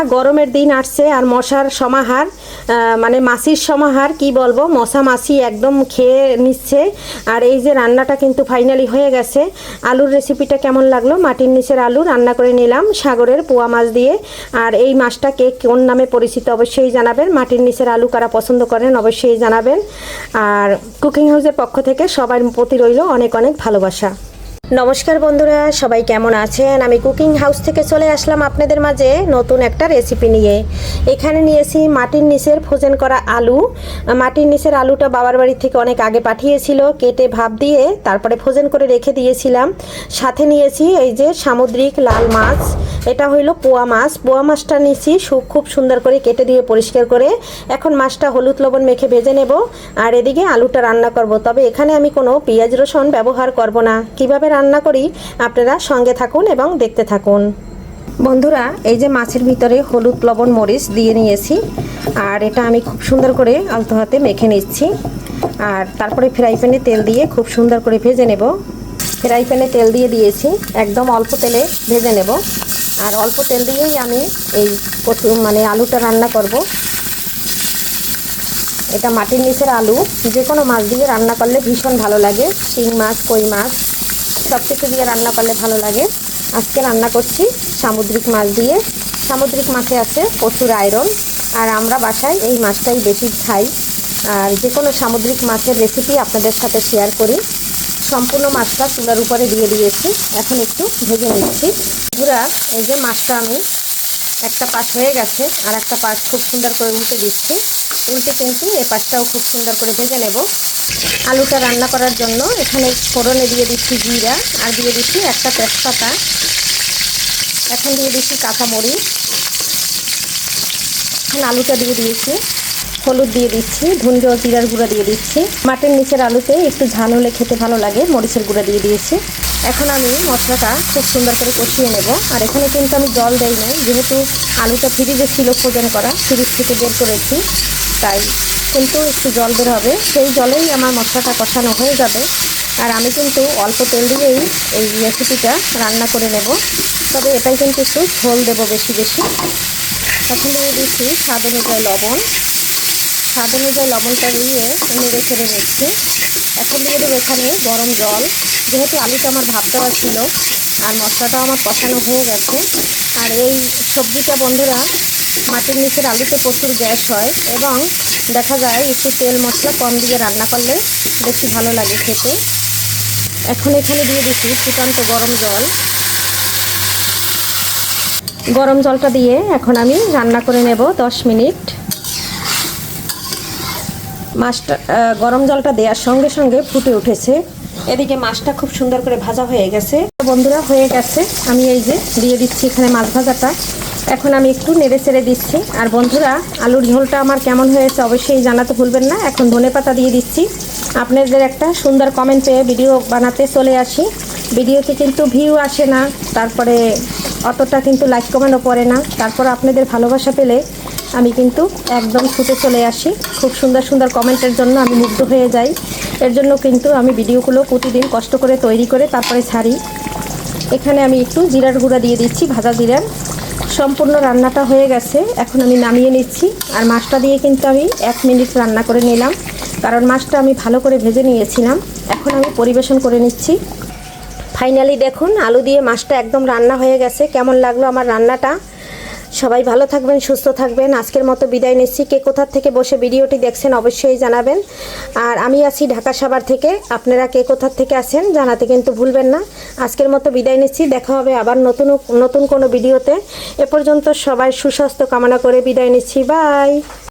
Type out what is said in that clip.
গরমের দিন আসছে আর মশার সমাহার, মানে মাছির সমাহার কি বলবো, মশা মাছি একদম খেয়ে নিচ্ছে। আর এই যে রান্নাটা কিন্তু ফাইনালি হয়ে গেছে। আলুর রেসিপিটা কেমন লাগলো? মাটির নিচের আলু রান্না করে নিলাম সাগরের পোয়া মাছ দিয়ে। আর এই মাছটা কে কোন নামে পরিচিত অবশ্যই জানাবেন। মাটির নিচের আলু কারা পছন্দ করেন অবশ্যই জানাবেন। আর কুকিং হাউসের পক্ষ থেকে সবার প্রতি রইল অনেক অনেক ভালোবাসা। নমস্কার বন্ধুরা, সবাই কেমন আছেন? আমি কুকিং হাউস থেকে চলে আসলাম আপনাদের মাঝে নতুন একটা রেসিপি নিয়ে। এখানে নিয়েছি মাটির নিচের ফ্রোজেন করা আলু। মাটির নিচের আলুটা বাবার বাড়ি থেকে অনেক আগে পাঠিয়েছিল, কেটে ভাপ দিয়ে তারপরে ফ্রোজেন করে রেখে দিয়েছিলাম। সাথে নিয়েছি এই যে সামুদ্রিক লাল মাছ, এটা হইল পোয়া মাছ। পোয়া মাছটা নিয়েছি খুব সুন্দর করে কেটে দিয়ে পরিষ্কার করে। এখন মাছটা হলুদ লবণ মেখে ভেজে নেব আর এদিকে আলুটা রান্না করব। তবে এখানে আমি কোনো পেঁয়াজ রসুন ব্যবহার করব না। কিভাবে রান্না করি আপনারা সঙ্গে থাকুন এবং দেখতে থাকুন। বন্ধুরা, এই যে মাছের ভিতরে হলুদ লবণ মরিচ দিয়ে নিয়েছি আর এটা আমি খুব সুন্দর করে আলতো হাতে মেখে নিচ্ছি। আর তারপরে ফ্রাই প্যানে তেল দিয়ে খুব সুন্দর করে ভেজে নেব। ফ্রাই প্যানে তেল দিয়ে দিয়েছি, একদম অল্প তেলে ভেজে নেব। আর অল্প তেল দিয়েই আমি এই আলুটা রান্না করব। এটা মাটির নিচের আলু, যে কোনো মাছ দিয়ে রান্না করলে ভীষণ ভালো লাগে। শিং মাছ, কই মাছ সব কিছু দিয়ে রান্না করলে ভালো লাগে। আজকে রান্না করছি সামুদ্রিক মাছ দিয়ে। সামুদ্রিক মাছে আছে প্রচুর আয়রন, আর আমরা বাসায় এই মাছটাই বেশি খাই। আর যে কোনো সামুদ্রিক মাছের রেসিপি আপনাদের সাথে শেয়ার করি। সম্পূর্ণ মাছটা চুলার উপরে দিয়ে দিয়েছি, এখন একটু ভেজে নিচ্ছি। পুরা এই যে মাছটা আমি একটা পাশ হয়ে গেছে আর একটা পাশ খুব সুন্দর করে উল্টে দিচ্ছি। উল্টে কিন্তু এই পাশটাও খুব সুন্দর করে ভেজে নেব। আলুটা রান্না করার জন্য এখানে ফোড়নে দিয়ে দিচ্ছি জিরা, আর দিয়ে দিচ্ছি একটা তেজপাতা। এখন দিয়ে দিচ্ছি কাঁচামরিচ। এখন আলুটা দিয়ে দিয়েছি, হলুদ দিয়ে দিচ্ছি, ধনে ও জিরার গুঁড়া দিয়ে দিচ্ছি। মাটির নিচের আলুতে একটু ঝাল হলে খেতে ভালো লাগে, মরিচের গুঁড়া দিয়ে দিয়েছি। এখন আমি মশলাটা খুব সুন্দর করে কষিয়ে নেব। আর এখানে কিন্তু আমি জল দেই নাই, যেহেতু আলুটা ফ্রিজে ছিল ফ্রোজেন করা, ফ্রিজ থেকে বের করেছি, তাই কিন্তু একটু জল বের হবে। সেই জলেই আমার মশলাটা কষানো হয়ে যাবে। আর আমি কিন্তু অল্প তেল দিয়েই এই রেসিপিটা রান্না করে নেব। তবে এটাই কিন্তু একটু ঝোল দেবো বেশি বেশি। এখন দিয়ে দিচ্ছি স্বাদ অনুযায়ী লবণ। স্বাদ অনুযায়ী লবণটা দিয়ে নেড়ে ছেড়ে নিচ্ছি। এখন দিয়ে দেবো এখানে গরম জল। যেহেতু আলুটা আমার ভাপ দেওয়া ছিল আর মশলাটাও আমার কষানো হয়ে গেছে। আর এই সবজিটা বন্ধুরা, মাটির নিচের আলুতে প্রচুর গ্যাস হয় এবং দেখা যায় একটু তেল মশলা কম দিয়ে রান্না করলে বেশি ভালো লাগে খেতে। এখন এখানে দিয়ে দিচ্ছি ফুটন্ত গরম জল। গরম জলটা দিয়ে এখন আমি রান্না করে নেব 10 মিনিট। মাছটা গরম জলটা দেওয়ার সঙ্গে সঙ্গে ফুটে উঠেছে। এদিকে মাছটা খুব সুন্দর করে ভাজা হয়ে গেছে। বন্ধুরা, হয়ে গেছে। আমি এই যে দিয়ে দিচ্ছি এখানে মাছ ভাজাটা। এখন আমি একটু নেড়ে চেড়ে দিচ্ছি। আর বন্ধুরা, আলুর ঝোলটা আমার কেমন হয়েছে অবশ্যই জানাতে ভুলবেন না। এখন ধনেপাতা দিয়ে দিচ্ছি। আপনাদের একটা সুন্দর কমেন্ট পেয়ে ভিডিও বানাতে চলে আসি। ভিডিওতে কিন্তু ভিউ আসে না, তারপরে অতটা কিন্তু লাইক কমেন্টও পড়ে না। তারপর আপনাদের ভালোবাসা পেলে আমি কিন্তু একদম ছুটে চলে আসি। খুব সুন্দর সুন্দর কমেন্টের জন্য আমি মুগ্ধ হয়ে যাই। এর জন্য কিন্তু আমি ভিডিওগুলো প্রতিদিন কষ্ট করে তৈরি করে তারপরে ছাড়ি। এখানে আমি একটু জিরার গুঁড়া দিয়ে দিচ্ছি, ভাজা জিরার। সম্পূর্ণ রান্নাটা হয়ে গেছে, এখন আমি নামিয়ে নিচ্ছি। আর মাছটা দিয়ে কিন্তু আমি 1 মিনিট রান্না করে নিলাম, কারণ মাছটা আমি ভালো করে ভেজে নিয়েছিলাম। এখন আমি পরিবেশন করে নিচ্ছি। ফাইনালি দেখুন, আলু দিয়ে মাছটা একদম রান্না হয়ে গেছে। কেমন লাগলো আমার রান্নাটা? সবাই ভালো থাকবেন, সুস্থ থাকবেন। আজকের মতো বিদায় নিচ্ছি। কে কোথা থেকে বসে ভিডিওটি দেখছেন অবশ্যই জানাবেন। আর আমি আছি ঢাকা সাভার থেকে, আপনারা কে কোথা থেকে আছেন জানাতে কিন্তু ভুলবেন না। আজকের মতো বিদায় নিচ্ছি, দেখা হবে আবার নতুন কোনো ভিডিওতে। এ পর্যন্ত সবাই সুস্বাস্থ্য কামনা করে বিদায় নিচ্ছি। বাই।